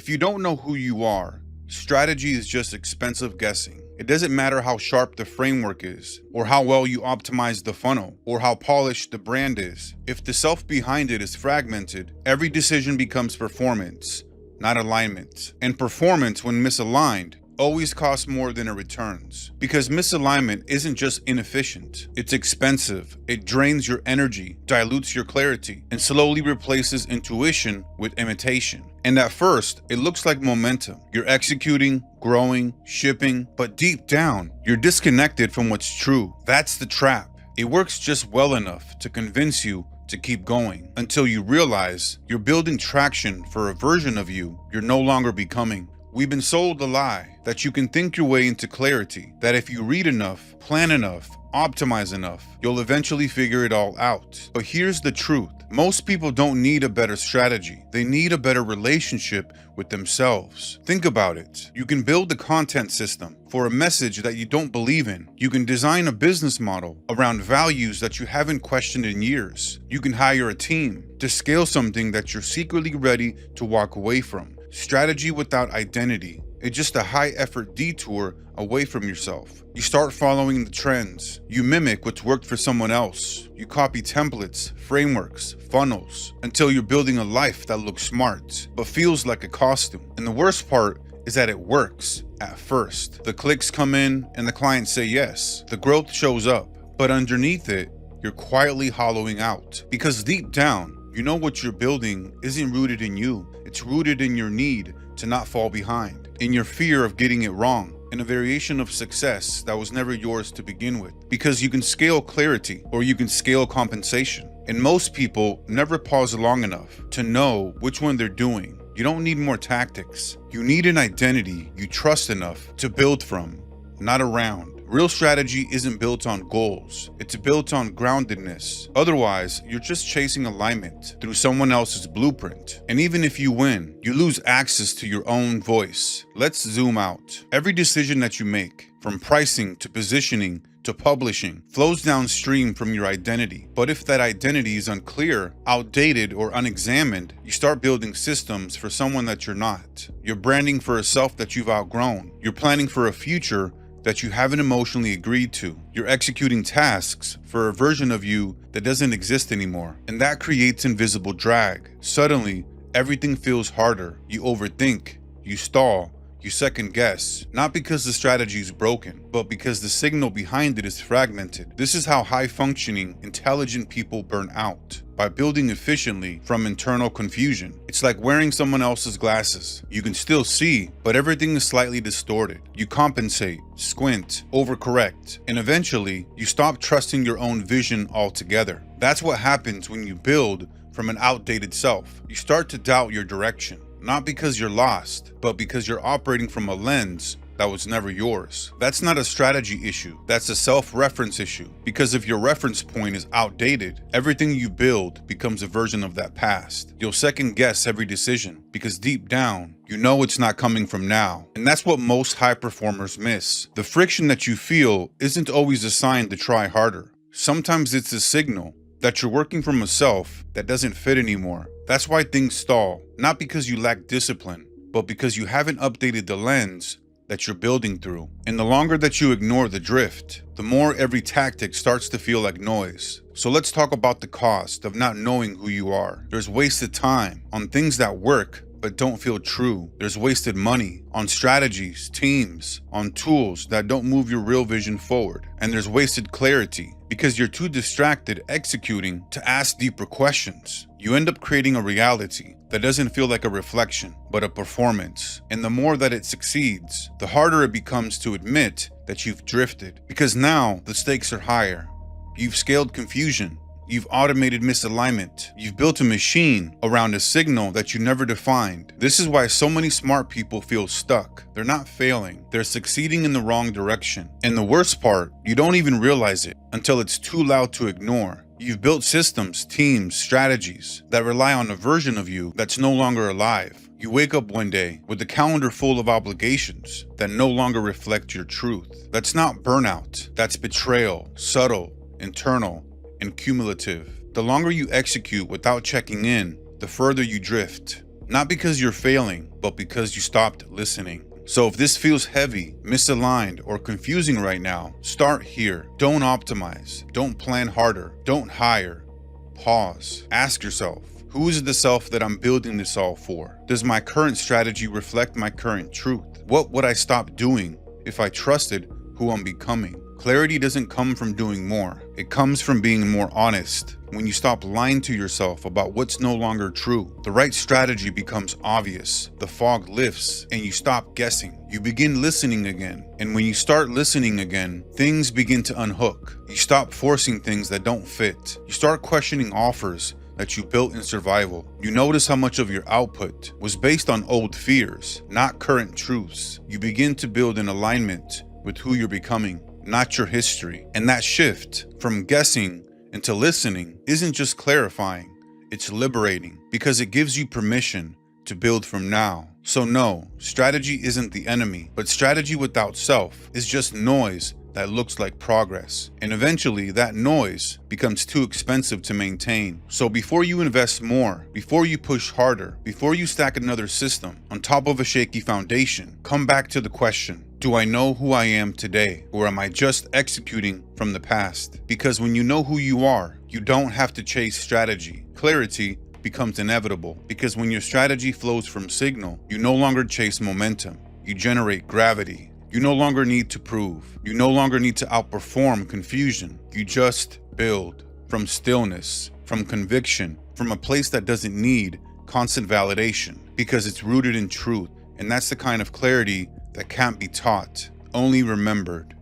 If you don't know who you are, strategy is just expensive guessing. It doesn't matter how sharp the framework is, or how well you optimize the funnel, or how polished the brand is. If the self behind it is fragmented, every decision becomes performance, not alignment. And performance, when misaligned, always costs more than it returns. Because misalignment isn't just inefficient, it's expensive. It drains your energy, dilutes your clarity, and slowly replaces intuition with imitation. And at first, it looks like momentum. You're executing, growing, shipping, but deep down, you're disconnected from what's true. That's the trap. It works just well enough to convince you to keep going until you realize you're building traction for a version of you you're no longer becoming. We've been sold a lie that you can think your way into clarity, that if you read enough, plan enough, optimize enough, you'll eventually figure it all out. But here's the truth. Most people don't need a better strategy. They need a better relationship with themselves. Think about it. You can build a content system for a message that you don't believe in. You can design a business model around values that you haven't questioned in years. You can hire a team to scale something that you're secretly ready to walk away from. Strategy without identity. It's just a high-effort detour away from yourself. You start following the trends. You mimic what's worked for someone else. You copy templates, frameworks, funnels, until you're building a life that looks smart, but feels like a costume. And the worst part is that it works at first. The clicks come in and the clients say yes. The growth shows up, but underneath it, you're quietly hollowing out. Because deep down, you know what you're building isn't rooted in you. It's rooted in your need to not fall behind, in your fear of getting it wrong, in a variation of success that was never yours to begin with. Because you can scale clarity or you can scale compensation. And most people never pause long enough to know which one they're doing. You don't need more tactics. You need an identity you trust enough to build from, not around. Real strategy isn't built on goals. It's built on groundedness. Otherwise, you're just chasing alignment through someone else's blueprint. And even if you win, you lose access to your own voice. Let's zoom out. Every decision that you make, from pricing to positioning to publishing, flows downstream from your identity. But if that identity is unclear, outdated, or unexamined, you start building systems for someone that you're not. You're branding for a self that you've outgrown. You're planning for a future that you haven't emotionally agreed to. You're executing tasks for a version of you that doesn't exist anymore. And that creates invisible drag. Suddenly, everything feels harder. You overthink, you stall, you second guess, not because the strategy is broken, but because the signal behind it is fragmented. This is how high-functioning, intelligent people burn out, by building efficiently from internal confusion. It's like wearing someone else's glasses. You can still see, but everything is slightly distorted. You compensate, squint, overcorrect, and eventually you stop trusting your own vision altogether. That's what happens when you build from an outdated self. You start to doubt your direction. Not because you're lost, but because you're operating from a lens that was never yours. That's not a strategy issue. That's a self-reference issue. Because if your reference point is outdated, everything you build becomes a version of that past. You'll second guess every decision because deep down, you know it's not coming from now. And that's what most high performers miss. The friction that you feel isn't always a sign to try harder. Sometimes it's a signal that you're working from a self that doesn't fit anymore. That's why things stall, not because you lack discipline, but because you haven't updated the lens that you're building through. And the longer that you ignore the drift, the more every tactic starts to feel like noise. So let's talk about the cost of not knowing who you are. There's wasted time on things that work but don't feel true. There's wasted money on strategies, teams, on tools that don't move your real vision forward. And there's wasted clarity because you're too distracted executing to ask deeper questions. You end up creating a reality that doesn't feel like a reflection, but a performance. And the more that it succeeds, the harder it becomes to admit that you've drifted. Because now the stakes are higher. You've scaled confusion. You've automated misalignment. You've built a machine around a signal that you never defined. This is why so many smart people feel stuck. They're not failing. They're succeeding in the wrong direction. And the worst part, you don't even realize it until it's too loud to ignore. You've built systems, teams, strategies that rely on a version of you that's no longer alive. You wake up one day with a calendar full of obligations that no longer reflect your truth. That's not burnout. That's betrayal, subtle, internal, and cumulative. The longer you execute without checking in, the further you drift. Not because you're failing, but because you stopped listening. So if this feels heavy, misaligned, or confusing right now, start here. Don't optimize. Don't plan harder. Don't hire. Pause. Ask yourself, who is the self that I'm building this all for? Does my current strategy reflect my current truth? What would I stop doing if I trusted who I'm becoming? Clarity doesn't come from doing more. It comes from being more honest. When you stop lying to yourself about what's no longer true, the right strategy becomes obvious. The fog lifts and you stop guessing. You begin listening again. And when you start listening again, things begin to unhook. You stop forcing things that don't fit. You start questioning offers that you built in survival. You notice how much of your output was based on old fears, not current truths. You begin to build an alignment with who you're becoming, not your history. And that shift from guessing into listening isn't just clarifying, it's liberating, because it gives you permission to build from now. So no, strategy isn't the enemy, but strategy without self is just noise that looks like progress. And eventually that noise becomes too expensive to maintain. So before you invest more, before you push harder, before you stack another system on top of a shaky foundation, come back to the question, do I know who I am today, or am I just executing from the past? Because when you know who you are, you don't have to chase strategy. Clarity becomes inevitable, because when your strategy flows from signal, you no longer chase momentum, you generate gravity. You no longer need to prove. You no longer need to outperform confusion. You just build from stillness, from conviction, from a place that doesn't need constant validation, because it's rooted in truth. And that's the kind of clarity that can't be taught, only remembered.